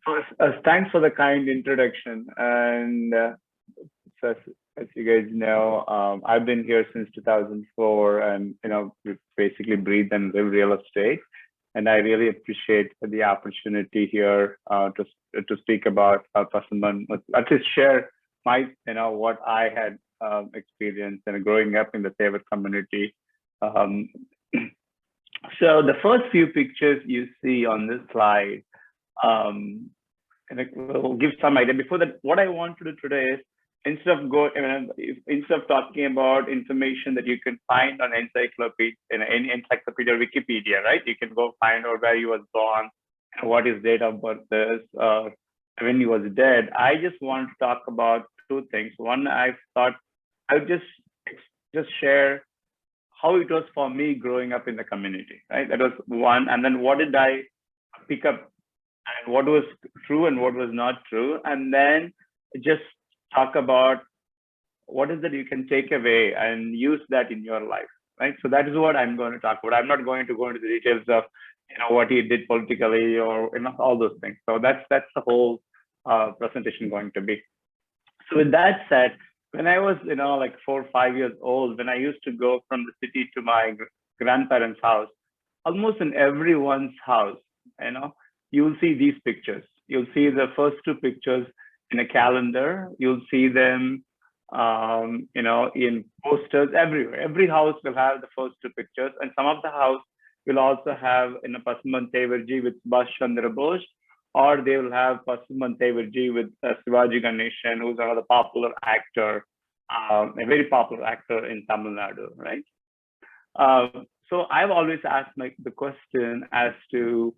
First, thanks for the kind introduction. And so as you guys know, I've been here since 2004, and we basically breathe and live real estate. And I really appreciate the opportunity here to speak about Pasumpon, at least share my what I had experienced and growing up in the Thevar community. Um, so the first few pictures you see on this slide, um, and it will give some idea. Before that, what I want to do today is instead of talking about information that you can find on encyclopedia, in any encyclopedia or Wikipedia, right? You can go find out where he was born, what his date of birth is, when he was dead. I just want to talk about two things. One, I thought I would just share how it was for me growing up in the community, right? That was one. And then what did I pick up and what was true and what was not true? And then just talk about what is that you can take away and use that in your life, right? So that is what I'm going to talk about. I'm not going to go into the details of what he did politically or all those things. So that's the whole presentation going to be. So with that said, when I was like 4 or 5 years old, when I used to go from the city to my grandparents' house, almost in everyone's house, you'll see these pictures. You'll see the first two pictures in a calendar. You'll see them, in posters everywhere. Every house will have the first two pictures, and some of the house will also have Pasumpon Thevar ji with Subhash Chandra Bose, or they will have Pasumpon Thevar ji with Shivaji Ganeshan, who's another popular actor, a very popular actor in Tamil Nadu, right? So I've always asked the question as to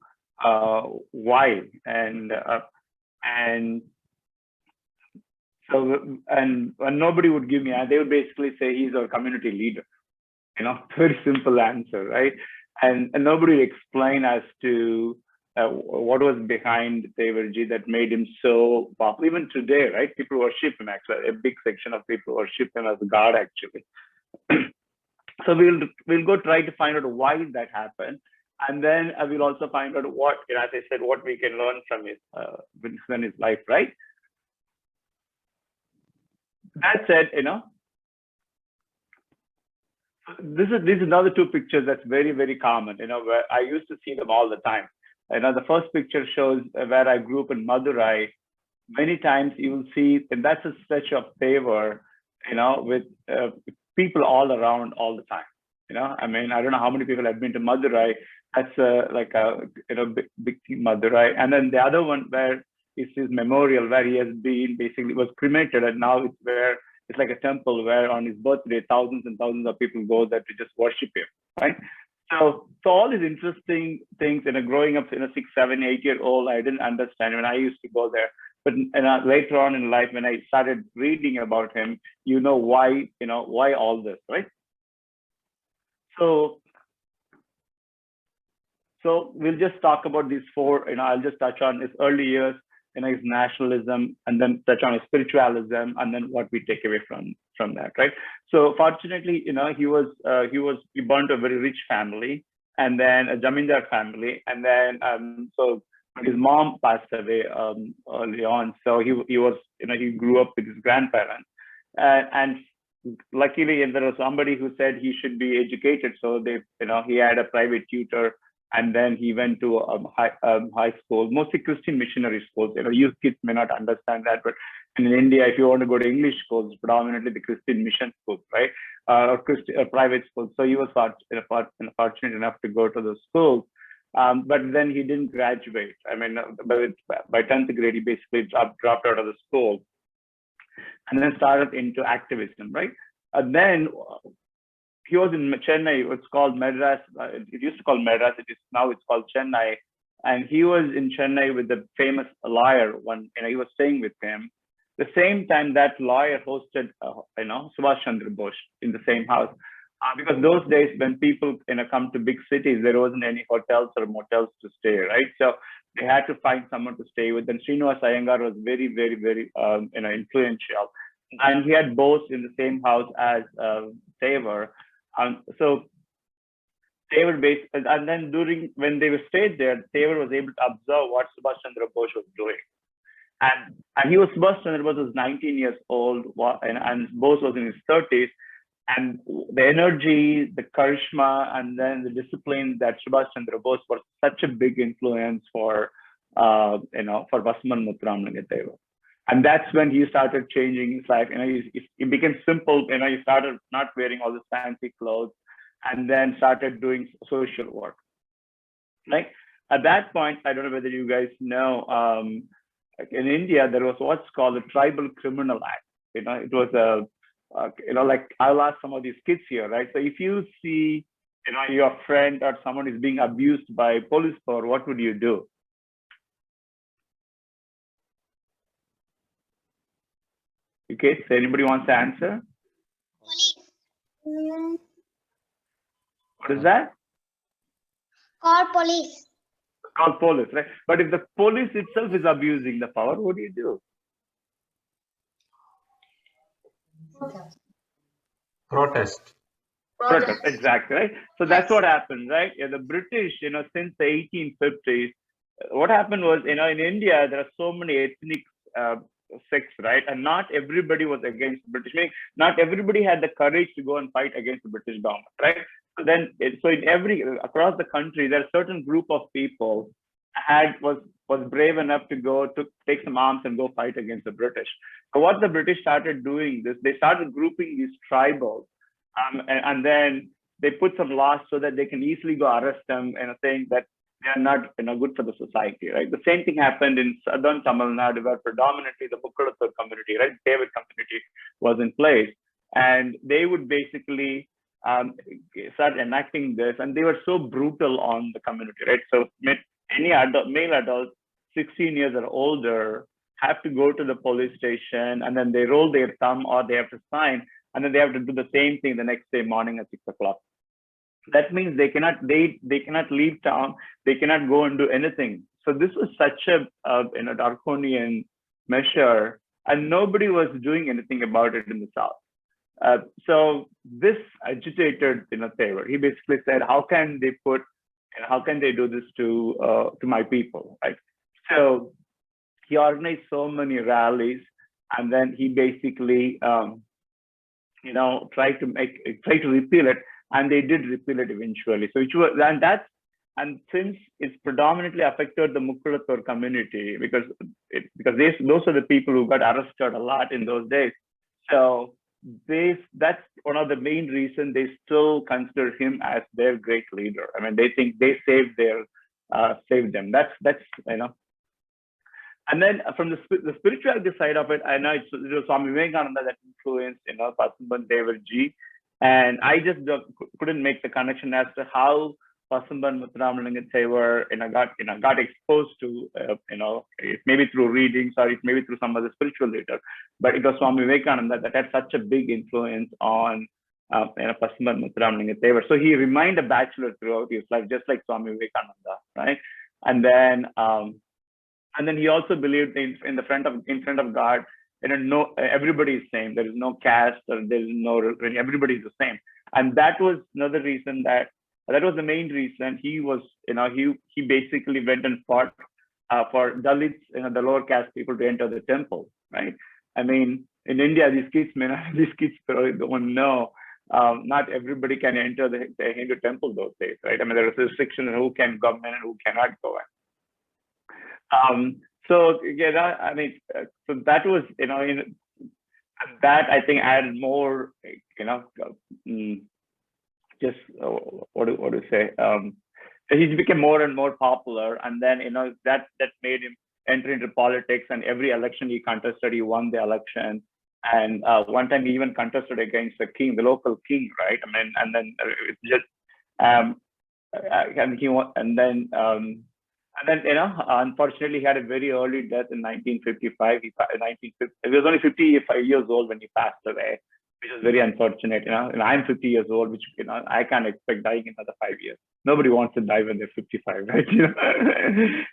why, and nobody would give me, they would basically say he's our community leader, very simple answer, right? And nobody would explain as to what was behind Thevarji that made him so popular. Even today, right? People worship him, actually. A big section of people worship him as God, actually. So we'll go try to find out why that happened. And then we'll also find out what, as I said, what we can learn from his life, right? That said, this is another two pictures that's very, very common, where I used to see them all the time. The first picture shows where I grew up in Madurai. Many times you will see, and that's a stretch of Thevar, with people all around all the time. I don't know how many people have been to Madurai. That's like a big Madurai. And then the other one where is his memorial, where he has been basically was cremated, and now it's like a temple where on his birthday thousands and thousands of people go there to just worship him, right? So all these interesting things, growing up, 6, 7, 8-year-old, I didn't understand when I used to go there. But later on in life, when I started reading about him, why all this, right? So we'll just talk about these four. I'll just touch on his early years, his nationalism, and then touch on his spiritualism, and then what we take away from that, right? So fortunately, he was born to a very rich family, and then a Jamindar family, and then so his mom passed away early on. So he was he grew up with his grandparents, and luckily there was somebody who said he should be educated. So he had a private tutor. And then he went to high school, mostly Christian missionary schools. You kids may not understand that, but in India, if you want to go to English schools, predominantly the Christian mission schools, right? Or private schools. So he was fortunate enough to go to those schools. But then he didn't graduate. By 10th grade, he basically dropped out of the school and then started into activism, right? And then he was in Chennai. It's called Madras. It used to call Madras. Now it's called Chennai. And he was in Chennai with the famous lawyer. He was staying with him. The same time that lawyer hosted, Subhash Chandra Bose in the same house. Because those days when people come to big cities, there wasn't any hotels or motels to stay, right? So they had to find someone to stay with. And Srinivas Iyengar was very, very, very influential. And he had Bose in the same house as Thevar. So Thevar and then during when they were stayed there, Thevar was able to observe what Subhash Chandra Bose was doing. And he was Subhash Chandra Bose was 19 years old, and Bose was in his 30s. And the energy, the charisma, and then the discipline that Subhash Chandra Bose was such a big influence for for Pasumpon Muthuramalinga Thevar. And that's when he started changing his life. He became simple. He started not wearing all this fancy clothes, and then started doing social work. Right at that point, I don't know whether you guys know. In India, there was what's called the Tribal Criminal Act. It was a like I'll ask some of these kids here, right? So if you see, your friend or someone is being abused by police power, what would you do? Okay, so anybody wants to answer? Police. What is that? Call police. Call police, right? But if the police itself is abusing the power, what do you do? Protest. Protest, exactly, right? So that's what happened, right? Yeah, the British, since the 1850s, what happened was, in India, there are so many ethnic sects, right? And not everybody was against the British. Meaning, not everybody had the courage to go and fight against the British government, right? So then, across the country, there are a certain group of people was brave enough to go to take some arms and go fight against the British. So what the British started doing they started grouping these tribals, and then they put some laws so that they can easily go arrest them, saying that they are not good for the society, right? The same thing happened in southern Tamil Nadu, where predominantly the Ukkirapandi community, right, Thevar community was in place, and they would basically start enacting this, and they were so brutal on the community, right? So any male adult 16 years or older have to go to the police station, and then they roll their thumb or they have to sign, and then they have to do the same thing the next day morning at 6 o'clock. That means they cannot leave town, they cannot go and do anything. So this was such a draconian measure, and nobody was doing anything about it in the South. So this agitated Thevar. He basically said, how can they do this to my people, right? So he organized so many rallies, and then he basically tried to repeal it, and they did repeal it eventually. So and since it's predominantly affected the Mukkulathur community, because those are the people who got arrested a lot in those days. So that's one of the main reasons they still consider him as their great leader. I mean, they think they saved them. That's And then from the spirituality side of it, I know it was Swami Vivekananda that influenced Pasumpon Thevar ji, and I just couldn't make the connection as to how Pasumpon Muthuramalinga Thevar got exposed to maybe through readings or maybe through some other spiritual leader, but it was Swami Vivekananda that had such a big influence on Pasumpon Muthuramalinga Thevar. So he remained a bachelor throughout his life, just like Swami Vivekananda, right? And then he also believed in front of God. Everybody is same. There is no caste, or there is no religion. Everybody is the same. And that was another reason that was the main reason he was, he basically went and fought for Dalits, the lower caste people to enter the temple, right? I mean, in India, these kids don't know. Not everybody can enter the Hindu temple those days, right? I mean, there is a restriction on who can go in and who cannot go in. So that was, that I think added more, just what to say. So he became more and more popular, and then that made him enter into politics. And every election he contested, he won the election. And one time he even contested against the local king, right? I mean, and then it's just unfortunately, he had a very early death in 1955. He was only 55 years old when he passed away, which is very unfortunate. And I'm 50 years old, which I can't expect dying in another 5 years. Nobody wants to die when they're 55, right?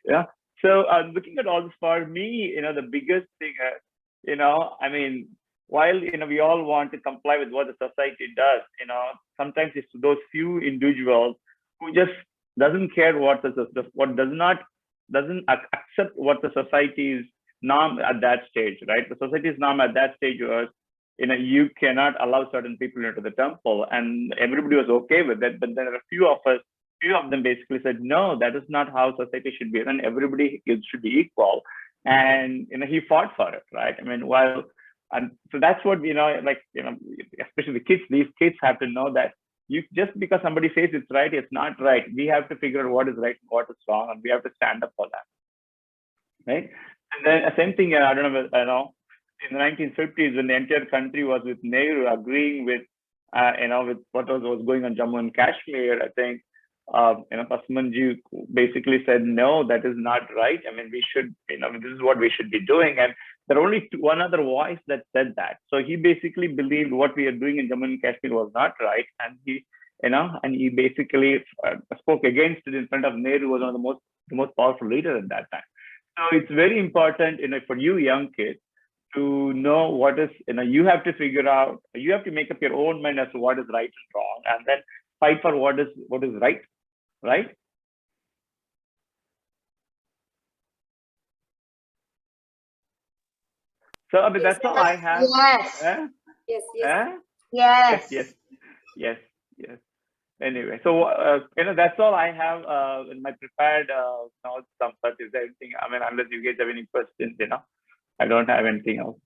Yeah. So looking at all this, for me, the biggest thing, I mean, while we all want to comply with what the society does, sometimes it's those few individuals who just doesn't care what doesn't accept what the society's norm at that stage, right? The society's norm at that stage was, you cannot allow certain people into the temple, and everybody was okay with it. But there are a few of them basically said, no, that is not how society should be, and everybody should be equal. And he fought for it, right? I mean, and so that's what especially the kids. These kids have to know that just because somebody says it's right, it's not right. We have to figure out what is right and what is wrong, and we have to stand up for that, right? And then the same thing, I don't know, in the 1950s, when the entire country was with Nehru agreeing with, with what was going on Jammu and Kashmir, I think, Pasumpon basically said, no, that is not right. I mean, we should, this is what we should be doing. And there are only one other voice that said that. So he basically believed what we are doing in Jammu and Kashmir was not right. And he basically spoke against it in front of Nehru, who was one of the most powerful leaders at that time. So it's very important, for you young kids to know what is, you have to figure out, you have to make up your own mind as to what is right and wrong, and then fight for what is right. Right? So I mean, that's all I have. Yes. Yes. Yes. Anyway, so that's all I have in my prepared notes. But is there anything? I mean, unless you guys have any questions, I don't have anything else.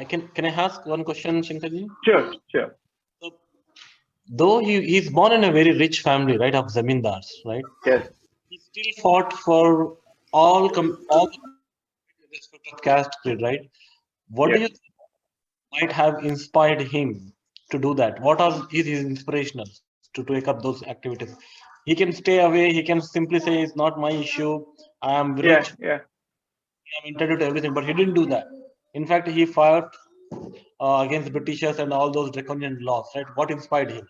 Can I ask one question, Shankarji? Sure. Though he's born in a very rich family, right, of zamindars, right? Yes. He still fought for all respect of caste creed, right? What do you think might have inspired him to do that? What are his inspirations to take up those activities? He can stay away. He can simply say, "It's not my issue. I am rich. Yeah. I'm entitled to everything." But he didn't do that. In fact, he fought against Britishers and all those draconian laws, right? What inspired him?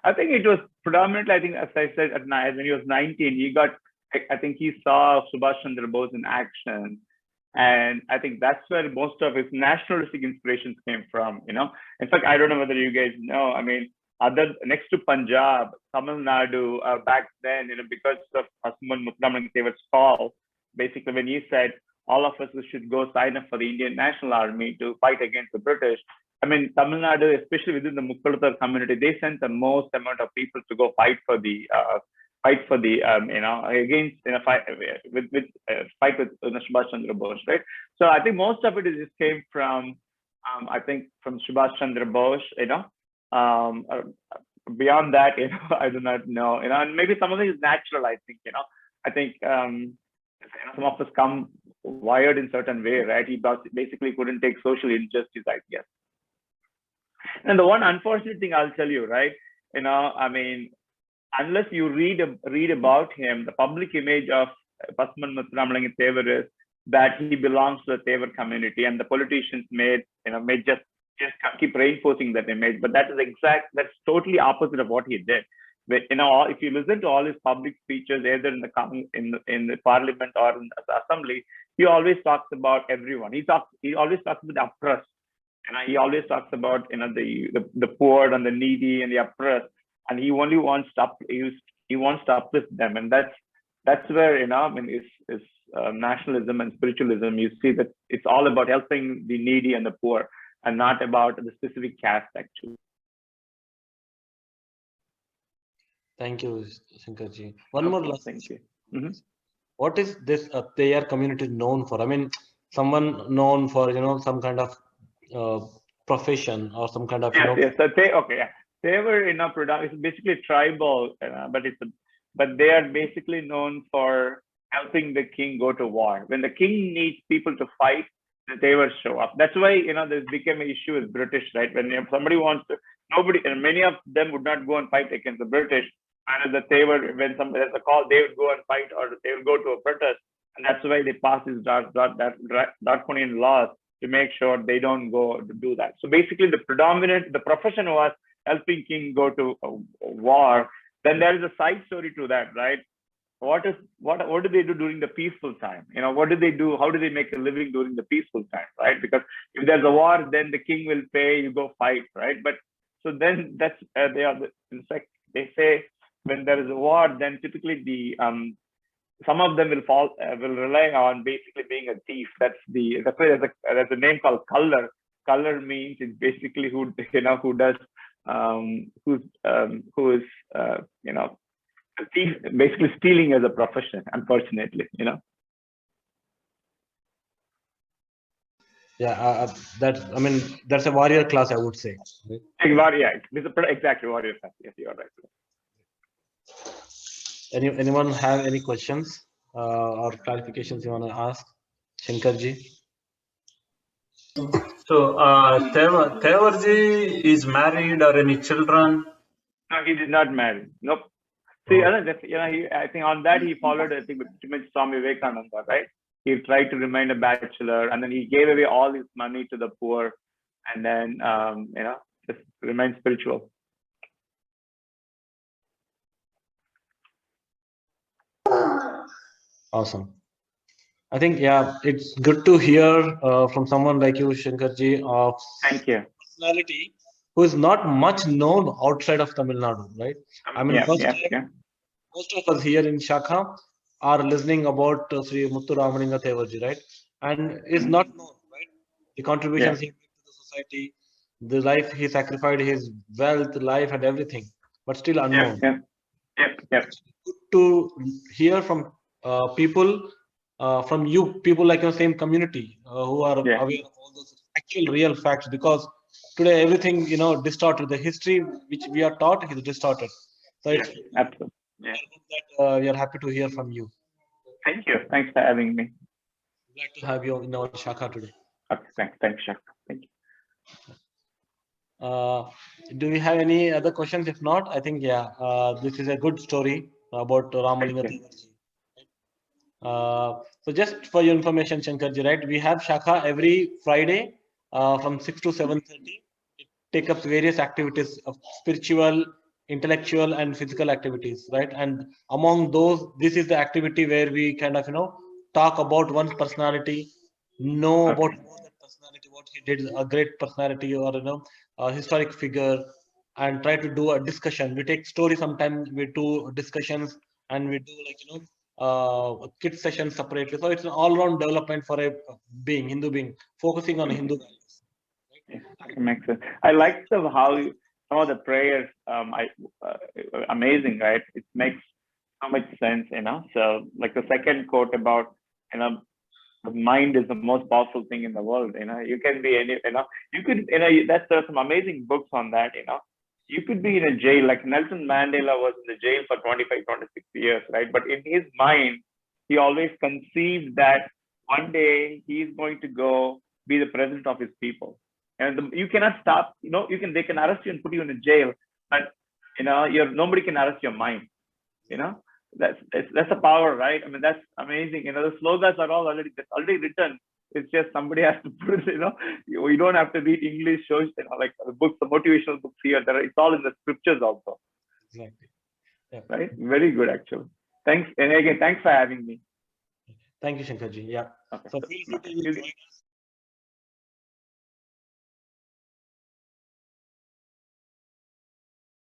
I think it was predominantly, I think, as I said, when he was 19, I think he saw Subhash Chandra Bose in action. And I think that's where most of his nationalistic inspirations came from, In fact, I don't know whether you guys know, I mean, next to Punjab, Tamil Nadu, back then, because of Pasumpon Muthuramalinga Thevar's call, basically when he said, all of us should go sign up for the Indian National Army to fight against the British. I mean, Tamil Nadu, especially within the Mukkirapandi community, they sent the most amount of people to go fight with Subhash Chandra Bose, right? So I think most of it just came from, from Subhash Chandra Bose, beyond that, I do not know, and maybe some of it is natural, I think, I think, some of us come wired in certain way, right? He basically couldn't take social injustice, I guess. And the one unfortunate thing I'll tell you, right? I mean, unless you read about him, the public image of Pasumpon Muthuramalinga Thevar is that he belongs to the Thevar community, and the politicians may just keep reinforcing that image. But that's totally opposite of what he did. But, if you listen to all his public speeches, either in the parliament or in the assembly, he always talks about everyone. He always talks about the oppressed. He always talks about the poor and the needy and the oppressed, and he only wants to uplift them, and that's where his nationalism and spiritualism. You see that it's all about helping the needy and the poor, and not about the specific caste actually. Thank you, Shankarji. One more last thing. Thank you. Mm-hmm. What is this Thevar community known for? I mean, someone known for some kind of profession or some kind of yes. So Thevar is basically tribal, but they are basically known for helping the king go to war. When the king needs people to fight, the Thevar show up. That's why this became an issue with British, right? When somebody wants to, and many of them would not go and fight against the British. And the Thevar, when there's a call, they would go and fight, or they will go to a protest. And that's why they pass these draconian laws to make sure they don't go to do that. So basically, the profession was helping king go to war. Then there is a side story to that, right? What do they do during the peaceful time? What do they do? How do they make a living during the peaceful time, right? Because if there's a war, then the king will pay, you go fight, right? But So then that's they are in fact they say when there is a war, then typically the some of them will rely on basically being a thief. That's why there's a name called color. Color means it's basically who who does who is a thief, basically stealing as a profession. Unfortunately, Yeah, that's a warrior class, I would say. Right? Yeah, exactly warrior class. Yes, you are right. Anyone have any questions or clarifications you want to ask, Shankarji? So, Thevarji is married or any children? No, he did not marry. Nope. See, I think on that he followed, I think, Swami Vivekananda, right? He tried to remain a bachelor, and then he gave away all his money to the poor, and then just remain spiritual. Awesome. I think, yeah, it's good to hear from someone like you, Shankarji, of Thank you. personality who is not much known outside of Tamil Nadu, right? I mean, most of us here in Shakha are listening about Shri Muturamalinga Thevar, right? And is not known, right? The contributions he made to the society, the life he sacrificed, his wealth, life, and everything, but still unknown. Yep. Good to hear from people from you, people like your same community who are aware of all those actual real facts, because today everything distorted. The history which we are taught is distorted. So it's absolutely. Yeah. That we are happy to hear from you. Thank you. Thanks for having me. Glad to have you in our Shakha today. Okay, thanks, Shakha. Thank you. Do we have any other questions? If not, I think this is a good story about Ramalinga Thevar. So just for your information, Shankarji, right? We have Shakha every Friday from 6 to 7:30. It take up various activities of spiritual, intellectual, and physical activities, right? And among those, this is the activity where we kind of talk about one's personality, know about that personality, what he did, a great personality or a historic figure, and try to do a discussion. We take story sometimes, we do discussions, and we do kid sessions separately. So it's an all-round development for a Hindu being, focusing on Hindu values. Right? Makes sense. I like how some of the prayers, amazing, right? It makes so much sense, So like the second quote about, the mind is the most powerful thing in the world. You can be you could, there's some amazing books on that. You could be in a jail, like Nelson Mandela was in the jail for 25, 26 years, right? But in his mind, he always conceived that one day he's going to go be the president of his people. And you cannot stop, they can arrest you and put you in a jail, but nobody can arrest your mind. That's a power, right? I mean, that's amazing. The slogas are already written. It's just somebody has to put it, you don't have to read English shows, like the books, the motivational books here. It's all in the scriptures also. Exactly. Yeah. Right? Very good, actually. Thanks. And again, thanks for having me. Thank you, Shankarji. Yeah. Okay. So feel free to join us